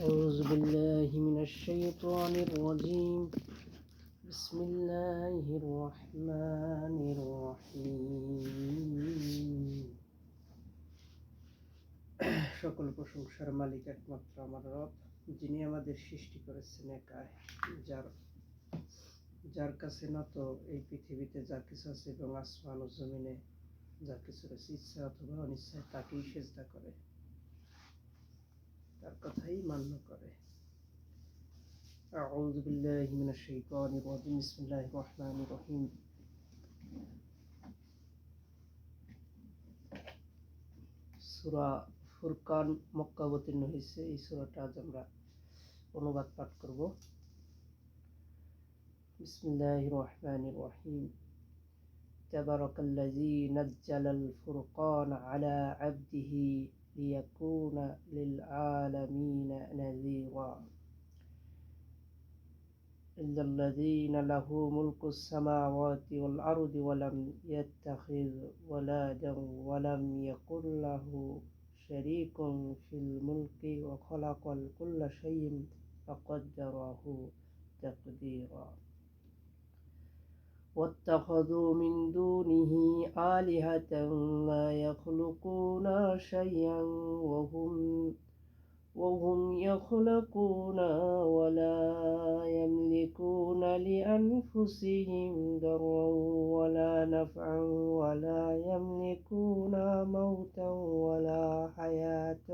أعوذ بالله من الشيطان الرجيم بسم الله الرحمن الرحيم সকল প্রশংসার মালিক একমাত্র আমার রব, যিনি আমাদের সৃষ্টি করেছেন একাই, যার কাছে নত এই পৃথিবীতে যা কিছু আছে এবং আসমান ও জমিনে যা কিছু রয়েছে, ইচ্ছা অথবা অনিচ্ছায় তাকেই সেজদা করে, তার কথাই মান্য করে। أعوذ بالله من الشيطان الرجيم بسم الله الرحمن الرحيم সূরা ফুরকান মক্কা অবতীর্ণ হয়েছে। এই সূরাটা আজ আমরা অনুবাদ পাঠ করব। বিসমিল্লাহির রহমানির রহিম তাবারাকাল্লাযী নাজ্জালাল ফুরকানা আলা আবদিহি লিয়াকুনা লিল আলামিনা নাযীরা إلا الذين له ملك السماوات والأرض ولم يتخذ ولدا ولم يكن له شريك في الملك وخلق كل شيء فقدره تقديرا واتخذوا من دونه آلهة لا يخلقون شيئا وهم يخلقون ولا يملكون لأنفسهم ضرا ولا نفعا ولا يملكون موتا ولا حياة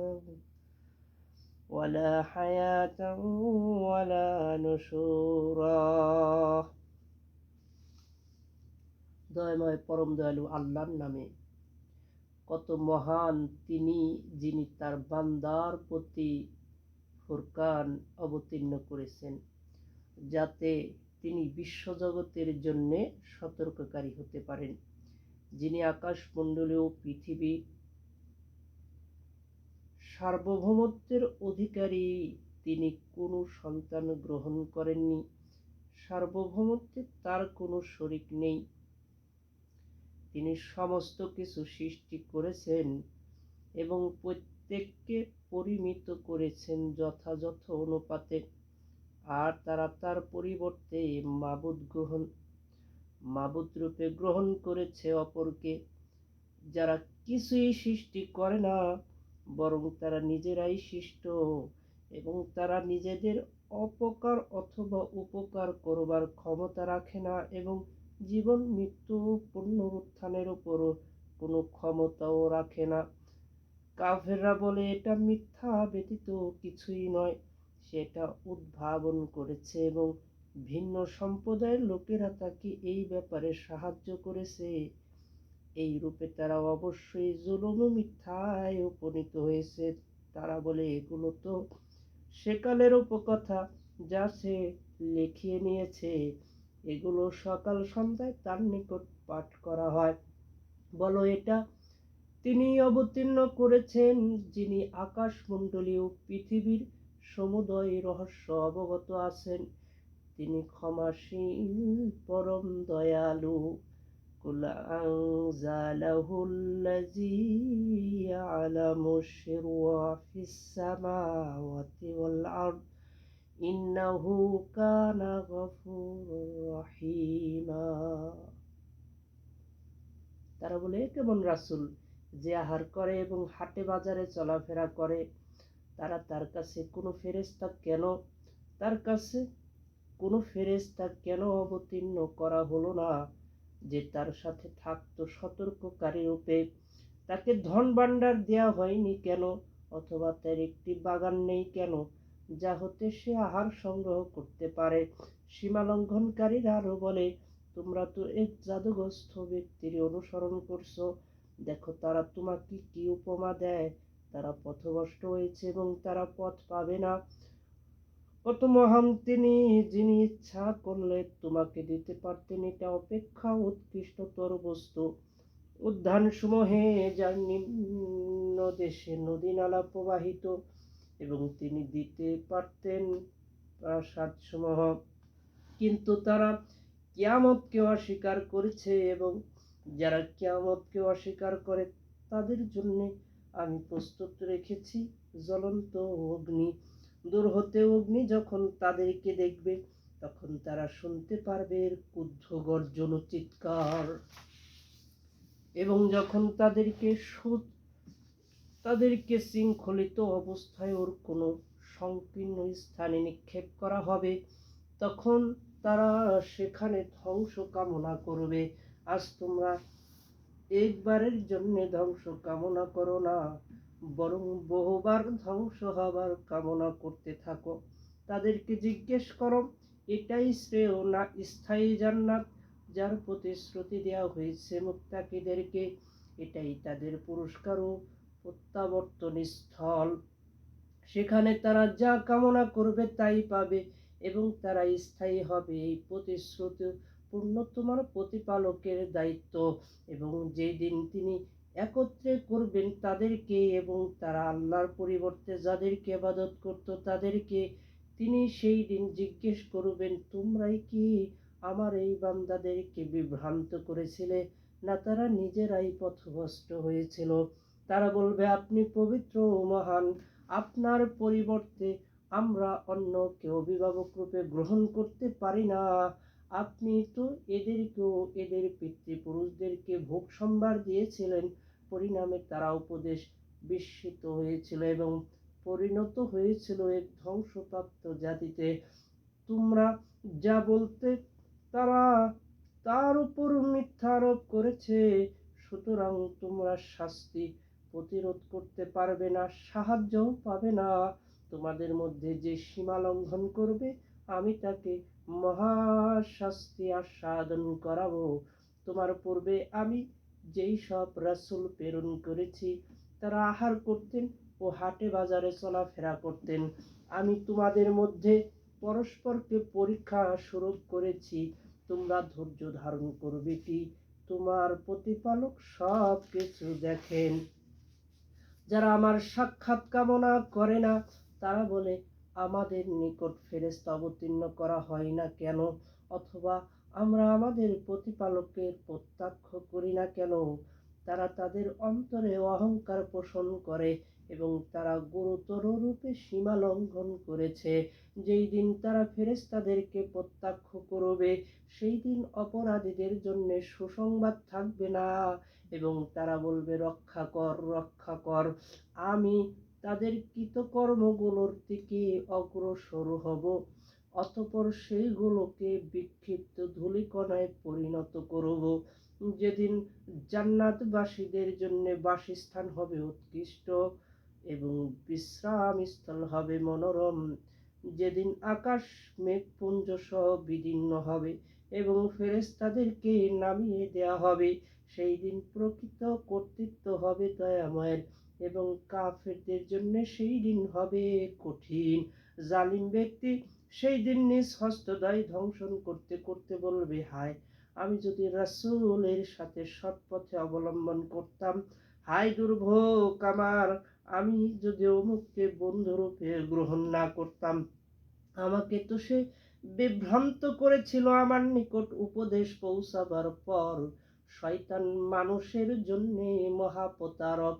ولا نشورا। দয়াময় পরম দয়ালু আল্লাহর নামে। কত মহান তিনি, যিনি তার বান্দার প্রতি ফুরকান অবতীর্ণ করেছেন, যাতে তিনি বিশ্বজগতের জন্য সতর্ককারী হতে পারেন। যিনি আকাশমণ্ডলীয় পৃথিবীর সার্বভৌমত্বের অধিকারী, তিনি কোনো সন্তান গ্রহণ করেননি, সার্বভৌমত্বে তার কোনো শরীক নেই। তিনি সমস্ত কিছু সৃষ্টি করেছেন এবং প্রত্যেককে পরিমিত করেছেন যথাযথ অনুপাতে, আর তারা তার পরিবর্তে মাবুদ রূপে গ্রহণ করেছে অপরকে, যারা কিছুই সৃষ্টি করে না, বরং তারা নিজেরাই সৃষ্ট এবং তারা নিজেদের অপকার অথবা উপকার করবার ক্ষমতা রাখে না এবং জীবন মৃত্যু পুনরুত্থানের উপরও কোনো ক্ষমতাও রাখে না। কাফেররা বলে এটা মিথ্যা ব্যতীত কিছুই নয়, সেটা উদ্ভাবন করেছে এবং ভিন্ন সম্প্রদায়ের লোকেরা তাকে এই ব্যাপারে সাহায্য করেছে। এই রূপে তারা অবশ্যই জুলুম ও মিথ্যায় উপনীত হয়েছে। তারা বলে এগুলো তো সেকালের উপকথা, যা সে লিখিয়ে নিয়েছে, এগুলো সকাল সন্ধ্যায় তার নিকট পাঠ করা হয়। বলো, এটা তিনি অবতীর্ণ করেছেন, যিনি আকাশমণ্ডলীয় পৃথিবীর সমুদয় রহস্য অবগত আছেন। তিনি ক্ষমাশীল পরম দয়ালু। কুল আনজালাহুল্লাযী ইয়ালামু সিররা ফিস সামাওয়াতি ওয়াল আরদ ইন্নাহু কানা গফুরুর রহিমা। তারা বলে, কেমন রাসূল যে আহার করে এবং হাটে বাজারে চলাফেরা করে, তার কাছে কোনো ফেরেশতা কেন অবতীর্ণ করা হলো না, যে তার সাথে থাকতো সতর্ককারী রূপে? তাকে ধন ভাণ্ডার দেয়া হয়নি কেন, অথবা তার একটি বাগান নেই কেন, যা হতে সে আহার সংগ্রহ করতে পারে? সীমালঙ্ঘনকারীরা আরো বলে, তোমরা তো এক জাদুগ্রস্ত ব্যক্তির অনুসরণ করছো। দেখো তারা তোমাকে কি উপমা দেয়। তারা পথভ্রষ্ট হয়েছে এবং তারা পথ পাবে না। কত মহান তিনি, যিনি ইচ্ছা করলে তোমাকে দিতে পারতেন এটা অপেক্ষা উৎকৃষ্টতর বস্তু, উদ্যানসমূহে যার নিম্ন দেশে নদী নালা প্রবাহিত, এবং তিনি দিতে পারতেন প্রাসাদসমূহ। কিন্তু তারা কিয়ামতকে অস্বীকার করেছে, এবং যারা কিয়ামতকে অস্বীকার করে তাদের জন্য আমি প্রস্তুত রেখেছি জ্বলন্ত অগ্নি। দূর হতে অগ্নি যখন তাদেরকে দেখবে, তখন তারা শুনতে পারবে এর ক্রুদ্ধ গর্জন ও চিৎকার। এবং যখন তাদেরকে শৃঙ্খলিত অবস্থায় ওর কোনো সংকীর্ণ স্থানে নিক্ষেপ করা হবে, তখন তারা সেখানে ধ্বংস কামনা করবে। আজ তোমরা একবারের জন্য ধ্বংস কামনা করো না, বরং বহুবার ধ্বংস হবার কামনা করতে থাকো। তাদেরকে জিজ্ঞেস করো, এটাই শ্রেয় না স্থায়ী জান্নাত যার প্রতিশ্রুতি দেওয়া হয়েছে মুত্তাকিদেরকে? এটাই তাদের পুরস্কার ও প্রত্যাবর্তন স্থল। সেখানে তারা যা কামনা করবে তাই পাবে এবং তারা স্থায়ী হবে। এই প্রতিশ্রুতি পূর্ণ তোমার প্রতিপালকের দায়িত্ব। এবং যেদিন তিনি একত্রে করবেন তাদেরকে এবং তারা আল্লাহর পরিবর্তে যাদেরকে ইবাদত করত তাদেরকে, তিনি সেই দিন জিজ্ঞেস করবেন, তোমরাই কি আমার এই বান্দাদেরকে বিভ্রান্ত করেছিলে, না তারা নিজেরাই পথভ্রষ্ট হয়েছিল? তারা বলবে, আপনি পবিত্র ও মহান, আপনার পরিবর্তে আমরা অন্যকে অভিভাবক রূপে গ্রহণ করতে পারি না। আপনি তো এদেরকেও এদের পিতৃপুরুষদেরকে ভোগ সম্ভার দিয়েছিলেন। পরিণামে তারা উপদেশ বিস্মিত হয়েছিল এবং পরিণত হয়েছিল এক ধ্বংসপ্রাপ্ত জাতিতে। তোমরা যা বলতে তারা তার উপর মিথ্যা আরোপ করেছে, সুতরাং তোমরা শাস্তি প্রতিরোধ করতে পারবে না, সাহায্যও পাবে না। তোমাদের মধ্যে যে সীমা লঙ্ঘন করবে আমি তাকে মহাশাস্তি আস্বাদন করাবো। তোমার পূর্বে আমি যেই সব রাসূল প্রেরণ করেছি তারা আহার করতেন ও হাটে বাজারে চলাফেরা করতেন। আমি তোমাদের মধ্যে পরস্পরকে পরীক্ষা স্বরূপ করেছি, তোমরা ধৈর্য ধারণ করবে কি? তোমার প্রতিপালক সব কিছু দেখেন। যারা আমার সাক্ষাৎ কামনা করে না তারা বলে, আমাদের নিকট ফেরেশতা অবতীর্ণ করা হয় না কেন, অথবা আমরা আমাদের প্রতিপালকের প্রত্যক্ষ করি না কেন? তারা তাদের অন্তরে অহংকার পোষণ করে এবং তারা গুরুতর রূপে সীমা লঙ্ঘন করেছে। যেই দিন তারা ফেরেশতাদেরকে প্রত্যক্ষ করবে সেই দিন অপরাধীদের জন্য সুসংবাদ থাকবে না এবং তারা বলবে, রক্ষা কর, রক্ষা কর। আমি তাদের কৃতকর্মগুলোর দিকে অগ্রসর হব, অতঃপর সেইগুলোকে বিক্ষিপ্ত ধূলিকণায় পরিণত করব। যেদিন জান্নাতবাসীদের জন্য বাসস্থান হবে উৎকৃষ্ট এবং বিশ্রামস্থল হবে মনোরম। যেদিন আকাশ মেঘপুঞ্জ সহ বিদীর্ণ হবে এবং ফেরেশতাদেরকে নামিয়ে দেয়া হবে, সেই দিন প্রকৃত কর্তৃত্ব হবে দয়াময়ের এবং কাফেরদের জন্য সেই দিন হবে কঠিন। জালিম ব্যক্তি সেই দিন নিজ হস্তদ্বয় ধ্বংসন করতে করতে বলবে, হায়, আমি যদি রাসূলের সাথে সৎ পথে অবলম্বন করতাম। হায় দুর্ভোগ আমার, আমি যদি অমুককে বন্ধুরূপে গ্রহণ না করতাম। আমাকে তো সে বিভ্রান্ত করেছিল আমার নিকট উপদেশ পৌঁছাবার পর। শয়তান মানুষের জন্য মহাপ্রতারক।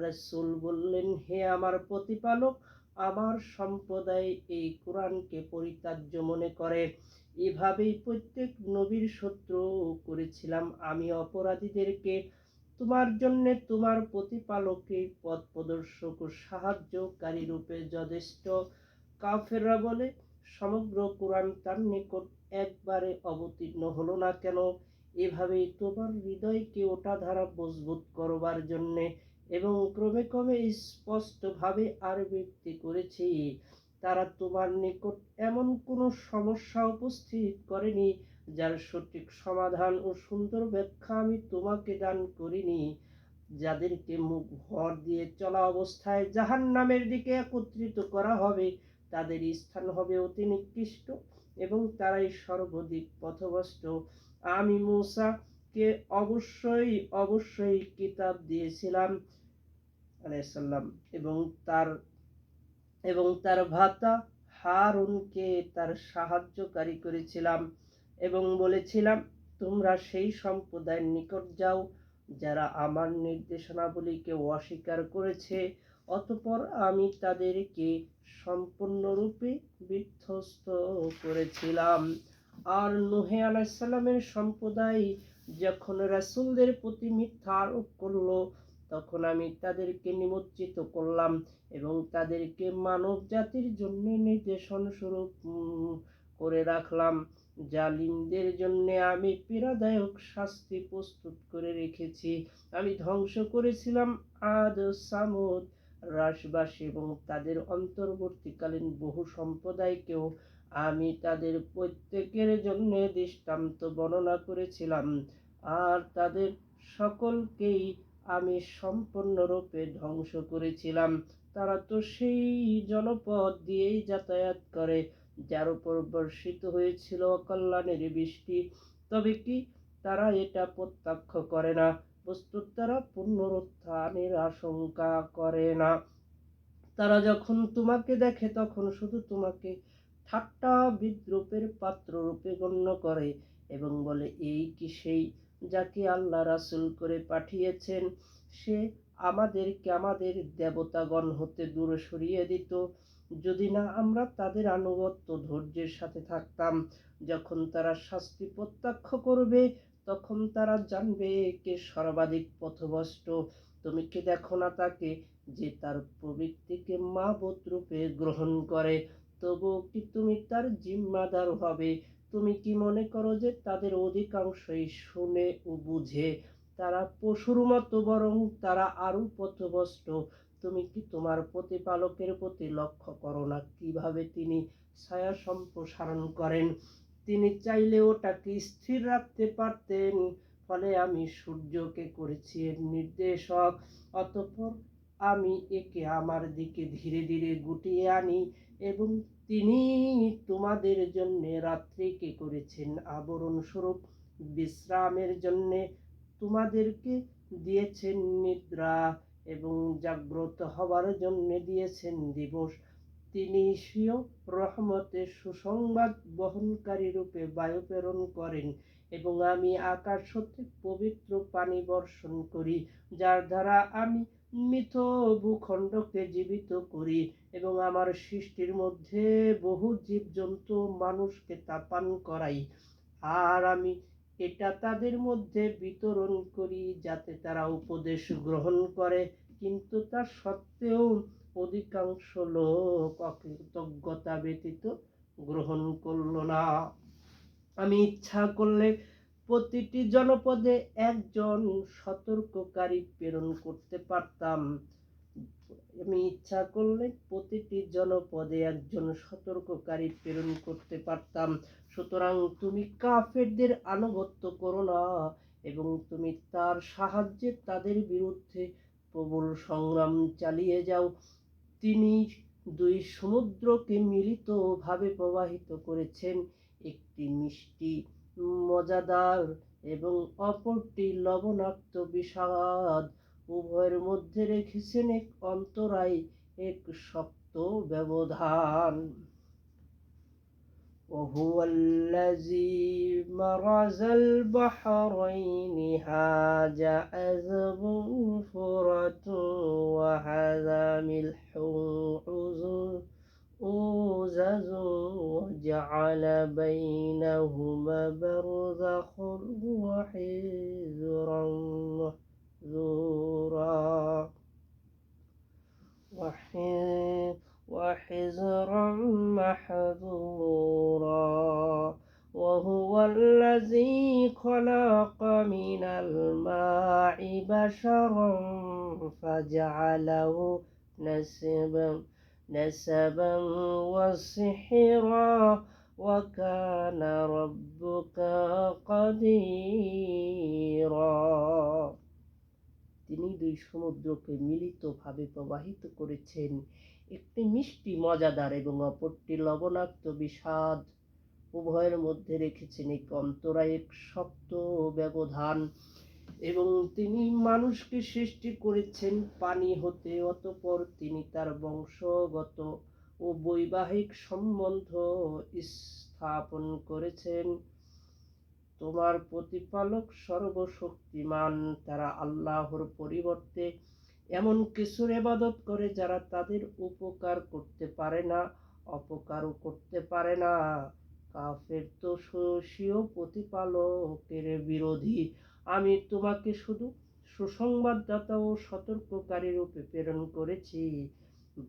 রাসূল বললেন, হে আমার প্রতিপালক, আমার সম্প্রদায় এই কোরআনকে পরিত্যাজ্য মনে করে। এভাবেই প্রত্যেক নবীর শত্রু করেছিলাম আমি অপরাধীদেরকে। তোমার জন্য তোমার প্রতিপালকের পথ প্রদর্শক ও সাহায্যকারী রূপে যথেষ্ট। কাফেররা বলে, সমগ্র কোরআন তার নিকট একবারে অবতীর্ণ হলো না কেন? এভাবেই তোমার হৃদয়কে ওটা ধারা মজবুত করবার জন্যে এবং ক্রমে ক্রমে স্পষ্টভাবে আরবৃত্তি করেছি। তারা তোমার নিকট এমন কোনো সমস্যা উপস্থিত করেনি যার সঠিক সমাধান ও সুন্দর ব্যাখ্যা আমি তোমাকে দান করিনি। যাদেরকে মুখ ভর দিয়ে চলা অবস্থায় জাহান্নামের দিকে একত্রিত করা হবে, তাদের স্থান হবে অতি নিকৃষ্ট এবং তারাই সর্বাধিক পথভ্রষ্ট। আমি মূসাকে অবশ্যই অবশ্যই কিতাব দিয়েছিলাম আলাইহিসসালাম এবং তার ভ্রাতা হারুনকে তার সাহায্যকারী করেছিলাম এবং বলেছিলাম, তোমরা সেই সম্প্রদায়ের নিকট যাও যারা আমার নির্দেশনাবলীকে অস্বীকার করেছে অতঃপর আমি তাদেরকে সম্পূর্ণরূপে বিধ্বস্ত করেছিলাম। আর নূহ আলাইহিস সালামের সম্প্রদায় যখন রাসূলদের প্রতি মিথ্যা আরোপ করল, তখন আমি তাদেরকে নিমজ্জিত করলাম এবং তাদেরকে মানব জাতির জন্য নিদর্শন স্বরূপ করে রাখলাম। জালিমদের জন্য আমি পীড়াদায়ক শাস্তি প্রস্তুত করে রেখেছি। আমি ধ্বংস করেছিলাম আদ, সামুদ, রাশবাসী এবং তাদের অন্তর্বর্তীকালীন বহু সম্প্রদায়কেও। আমি তাদের প্রত্যেকের জন্য দৃষ্টান্ত বর্ণনা করেছিলাম, আর তাদের সকলকেই আমি সম্পূর্ণরূপে ধ্বংস করেছিলাম। তারা তো সেই জনপদ দিয়েই যাতায়াত করে যার উপর বর্ষিত হয়েছিল অকল্যাণের বৃষ্টি। তবে কি তারা এটা প্রত্যক্ষ করে না? বস্তুত তারা পুনরুত্থানের আশঙ্কা করে না। তারা যখন তোমাকে দেখে তখন শুধু তোমাকে ঠাট্টা বিদ্রূপের পাত্র রূপে গণ্য করে এবং বলে, এই কি সেই যাকে আল্লাহ রাসূল করে পাঠিয়েছেন? সে আমাদেরকে আমাদের দেবতাগণ হতে দূরে সরিয়ে দিত, যদি না আমরা তাদের আনুগত্য ধৈর্যের সাথে থাকতাম। যখন তারা শাস্তি প্রত্যক্ষ করবে তখন তারা জানবে কে সর্বাধিক পথভ্রষ্ট। তুমি কি দেখো না তাকে যে তার প্রবৃত্তিকে মাবুদ রূপে গ্রহণ করে? তবুও কি তুমি তার জিম্মাদার হবে? তুমি কি মনে করো যে তাদের অধিকাংশই শুনে ও বুঝে? তারা পশুর মতো, বরং তারা আরো পথভ্রষ্ট। তুমি কি তোমার প্রতিপালকের প্রতি লক্ষ্য করো না কিভাবে তিনি ছায়া সম্প্রসারণ করেন? তিনি চাইলে ওটাকে স্থির রাখতে পারতেন। ফলে আমি সূর্যকে করেছি এর নির্দেশক, অতঃপর আমি একে আমার দিকে ধীরে ধীরে গুটিয়ে আনি, এবং তিনি তোমাদের জন্য রাত্রিকে করেছেন আবরণ স্বরূপ, বিশ্রামের জন্য তোমাদেরকে দিয়েছেন নিদ্রা, এবং জাগ্রত হবার জন্য দিয়েছেন দিবস। তিনি স্বীয় রহমতের সুসংবাদ বহনকারী রূপে বায়ু প্রেরণ করেন, এবং আমি আকাশ হতে পবিত্র পানি বর্ষণ করি, যার দ্বারা আমি মৃত ভূখণ্ডকে জীবিত করি, এবং আমার সৃষ্টির মধ্যে বহু জীবজন্তু মানুষকে তা পান করাই। আর আমি এটা তাদের মধ্যে বিতরণ করি যাতে তারা উপদেশ গ্রহণ করে, কিন্তু তা সত্ত্বেও অধিকাংশ লোক অকৃতজ্ঞতা ব্যতীত গ্রহণ করল না। আমি ইচ্ছা করলে প্রতিটি জনপদে একজন সতর্ককারী প্রেরণ করতে পারতাম। আমি ইচ্ছা করলে প্রতিটি জনপদে একজন সতর্ককারী প্রেরণ করতে পারতাম। সুতরাং তুমি কাফেরদের আনুগত্য করো না, এবং তুমি তার সাহায্যে তাদের বিরুদ্ধে প্রবল সংগ্রাম চালিয়ে যাও। তিনি দুই সমুদ্রকে মিলিতভাবে প্রবাহিত করেছেন, একটি মিষ্টি মজাদার এবং অপরটি লবণাক্ত বিষাদ। উভয়ের মধ্যে রেখেছেন এক অন্তরায়, এক শক্ত ব্যবধান। وهو الذي مرج البحرين هذا عذب فرات وهذا ملح أوزز وجعل بينهما برزخا وحجرا محجورا وحجرا محجورا وهو الذي خلق من الماء بشرا فجعله نسبا وسحرا وكان ربك قديرا। তিনি দুই সমুদ্রকে মিলিতভাবে প্রবাহিত করেছেন, একটি মিষ্টি মজাদার এবং অপরটি লবণাক্ত বিষাদ। উভয়ের মধ্যে রেখেছেন এক অন্তরায়, এক শক্ত ব্যবধান। এবং তিনি মানুষকে সৃষ্টি করেছেন পানি হতে, অতঃপর তিনি তার বংশগত ও বৈবাহিক সম্বন্ধ স্থাপন করেছেন। তোমার প্রতিপালক সর্বশক্তিমান। তারা আল্লাহর পরিবর্তে এমন কিছুর ইবাদত করে যারা তাদের উপকার করতে পারে না, অপকারও করতে পারে না। কাফের তো স্বীয় প্রতিপালকের বিরোধী। আমি তোমাকে শুধু সুসংবাদদাতা ও সতর্ককারী রূপে প্রেরণ করেছি।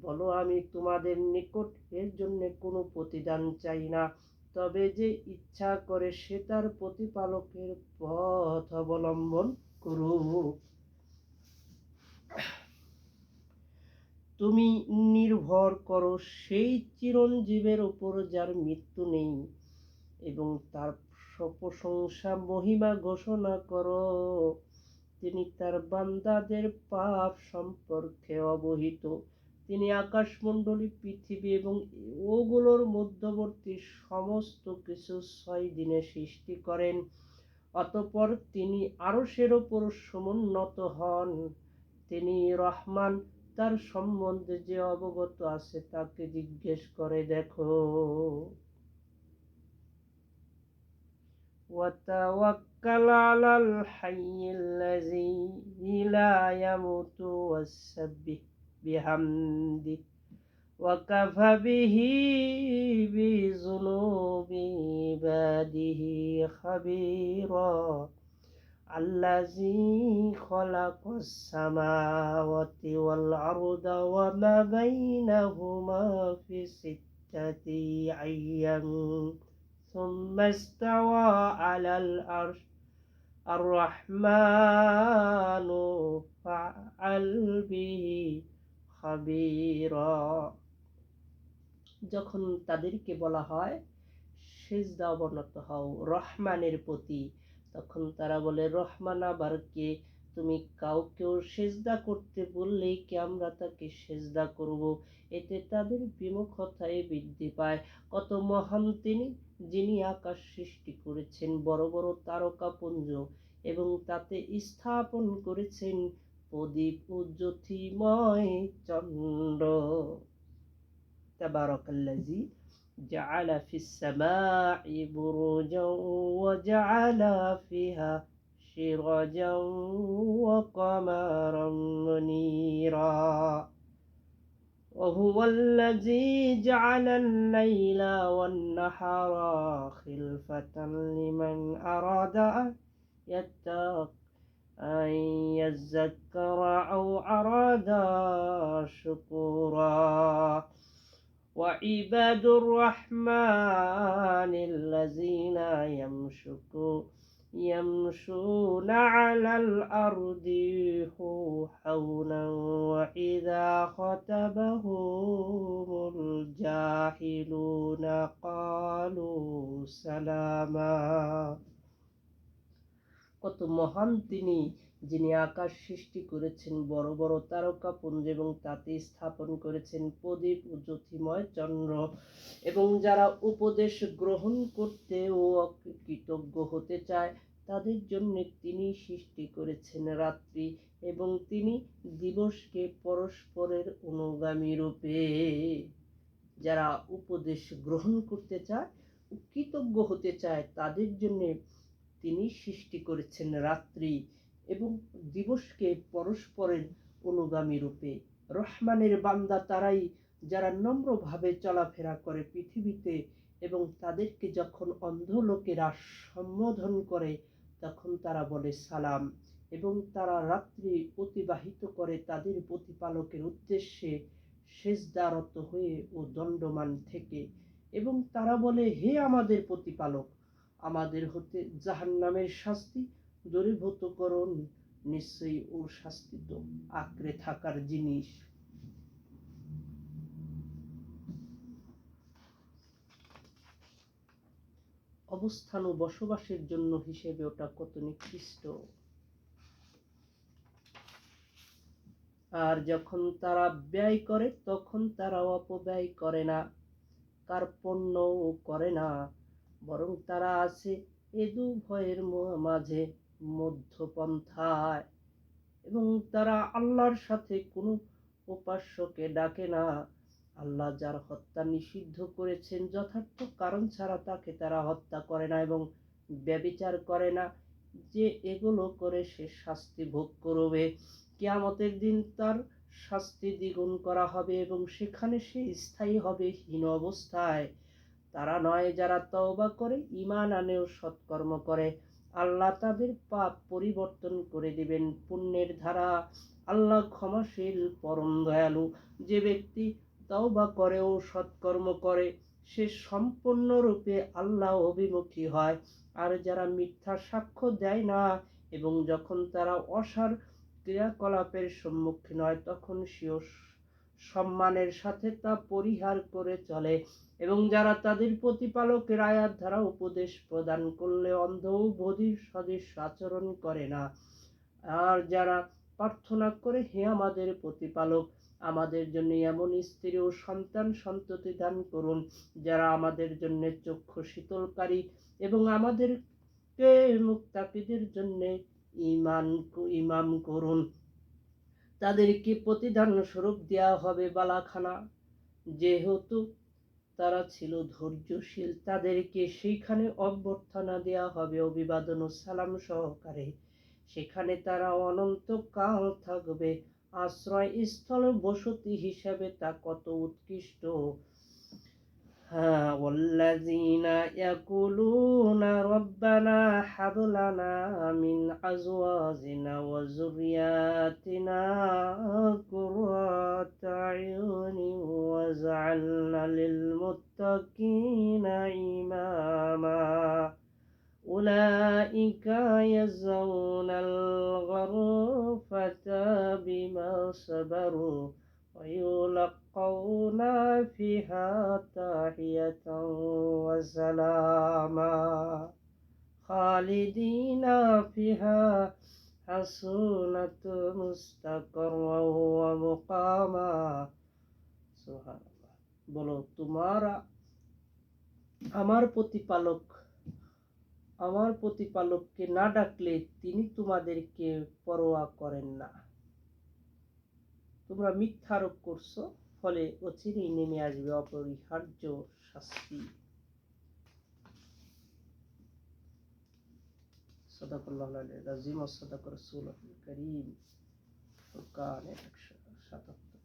বলো, আমি তোমাদের নিকট এর জন্য কোনো প্রতিদান চাই না, তবে যে ইচ্ছা করে সে তার প্রতিপালকের পথ অবলম্বন করুক। তুমি নির্ভর করো সেই চিরঞ্জীবের উপর যার মৃত্যু নেই, এবং তার প্রশংসা মহিমা ঘোষণা করো। তিনি তার বান্দাদের পাপ সম্পর্কে অবহিত। তিনি আকাশমণ্ডলী, পৃথিবী এবং ওগুলোর মধ্যবর্তী সমস্ত কিছু 6 দিনে সৃষ্টি করেন। অতঃপর তিনি আরশের উপর সমুন্নত হন। তিনি রহমান, তার সম্বন্ধে যে অবগত আছে তাকে জিজ্ঞেস করে দেখো। وتوكل على الحي الذي لا يموت وسبح بحمده وكفى به بذنوب عباده خبيرا الذي خلق السماوات والأرض وما بينهما في 6 أيام ثم استوى على العرش الرحمن فعل به خبيرا। যখন তাদেরকে বলা হয় সিজদা অবনত হও রহমানের প্রতি, তখন তারা বলে, রহমান আবার কে? তুমি কাউকেও সিজদা করতে বললেই কি আমরা তাকে সিজদা করব? এতে তাদের বিমুখতায় বৃদ্ধি পায়। কত মহান তিনি, যিনি আকাশ সৃষ্টি করেছেন বড় বড় তারকাপুঞ্জ, এবং তাতে স্থাপন করেছেন প্রদীপ ও জ্যোতির্ময় চন্দ্র। তাবারাকাল্লাযী جعل في السماء بروجا وجعل فيها سراجا وقمرا منيرا وهو الذي جعل الليل والنهار خلفة لمن أراد أن يذكر أو أراد شكورا وعباد الرحمن الذين يمشون على الأرض هونا وإذا خاطبهم الجاهلون قالوا سلاما। কত মহান তিনি, যিনি আকাশ সৃষ্টি করেছেন বড় বড় তারকাপুঞ্জ এবং তাতে স্থাপন করেছেন প্রদীপ ও জ্যোতির্ময় চন্দ্র, এবং যারা উপদেশ গ্রহণ করতে ও কৃতজ্ঞ হতে চায় তাদের জন্য তিনি সৃষ্টি করেছেন রাত্রি, এবং তিনি দিবসকে পরস্পরের অনুগামী রূপে। যারা উপদেশ গ্রহণ করতে চায় ও কৃতজ্ঞ হতে চায় তাদের জন্য তিনি সৃষ্টি করেছেন রাত্রি এবং দিবসকে পরস্পরের অনুগামী রূপে। রহমানের বান্দা তারাই যারা নম্রভাবে চলাফেরা করে পৃথিবীতে, এবং তাদেরকে যখন অন্ধ লোকেরা সম্বোধন করে তখন তারা বলে সালাম, এবং তারা রাত্রি অতিবাহিত করে তাদের প্রতিপালকের উদ্দেশ্যে সেজদারত হয়ে ও দণ্ডমান থেকে, এবং তারা বলে, হে আমাদের প্রতিপালক, আমাদের হতে জাহান্নামের শাস্তি দূরীভূত করুন, নিশ্চয়ই ওর শাস্তি তো আঁকড়ে থাকার জিনিস। অবস্থান ও বসবাসের জন্য হিসেবে ওটা কত নিকৃষ্ট। আর যখন তারা ব্যয় করে তখন তারা অপব্যয় করে না, কার্পণ্যও করে না, বরং তারা আছে এ দুভয়ের মাঝে মধ্যপন্থায়, এবং তারা আল্লাহর সাথে কোনো উপাস্যকে ডাকে না। আল্লাহ যার হত্যা নিষিদ্ধ করেছেন যথার্থ কারণ ছাড়া তাকে তারা হত্যা করে না এবং ব্যভিচার করে না। যে এগুলো করে সে শাস্তি ভোগ করবে। কিয়ামতের দিন তার শাস্তি দ্বিগুণ করা হবে এবং সেখানে সে স্থায়ী হবে হীন অবস্থায়। তারা নয় যারা তওবা করে, ঈমান আনে ও সৎকর্ম করে, আল্লাহ তাদের পাপ পরিবর্তন করে দিবেন পুণ্যের ধারা। আল্লাহ ক্ষমাশীল, পরম দয়ালু। যে ব্যক্তি তওবা করে ও সৎকর্ম করে সে সম্পূর্ণরূপে আল্লাহ অভিমুখী হয়। আর যারা মিথ্যা সাক্ষ্য দেয় না এবং যখন তারা অসার ক্রিয়াকলাপের সম্মুখীন হয় তখন সেও সম্মানের সাথে তা পরিহার করে চলে। এবং যারা তাদের প্রতিপালকের আয়াত দ্বারা উপদেশ প্রদান করলে অন্ধ ও বধির সদৃশ আচরণ করে না। আর যারা প্রার্থনা করে, হে আমাদের প্রতিপালক, আমাদের জন্য এমন স্ত্রী ও সন্তান সন্ততি দান করুন যারা আমাদের জন্য চক্ষু শীতলকারী এবং আমাদেরকে মুত্তাকিদের জন্য ইমাম করুন। তাদেরকে প্রতিদান স্বরূপ দেওয়া হবে বালাখানা, যেহেতু তারা ছিল ধৈর্যশীল। তাদেরকে সেইখানে অভ্যর্থনা দেওয়া হবে অভিবাদন ও সালাম সহকারে। সেখানে তারা অনন্তকাল থাকবে। আশ্রয়স্থল বসতি হিসাবে তা কত উৎকৃষ্ট। والذين يقولون ربنا هب لنا من أزواجنا وذرياتنا قرة أعين واجعلنا للمتقين إماما أولئك يجزون الغرفة بما صبروا ويلقون فيها تحية وسلاما خالدين فيها حسنة مستقرا ومقاما। সুবহানাল্লাহ। বলো, আমার প্রতিপালককে না ডাকলে তিনি তোমাদেরকে পরোয়া করেন না। তোমরা মিথ্যা আরোপ করছো, ফলে অচিরেই নেমে আসবে অপরিহার্য শাস্তি। সাদাকাল্লাহুল আলিয়্যুল আযীম ওয়া সাদাকা রাসূলুহুল কারীম। ফুরকান 177।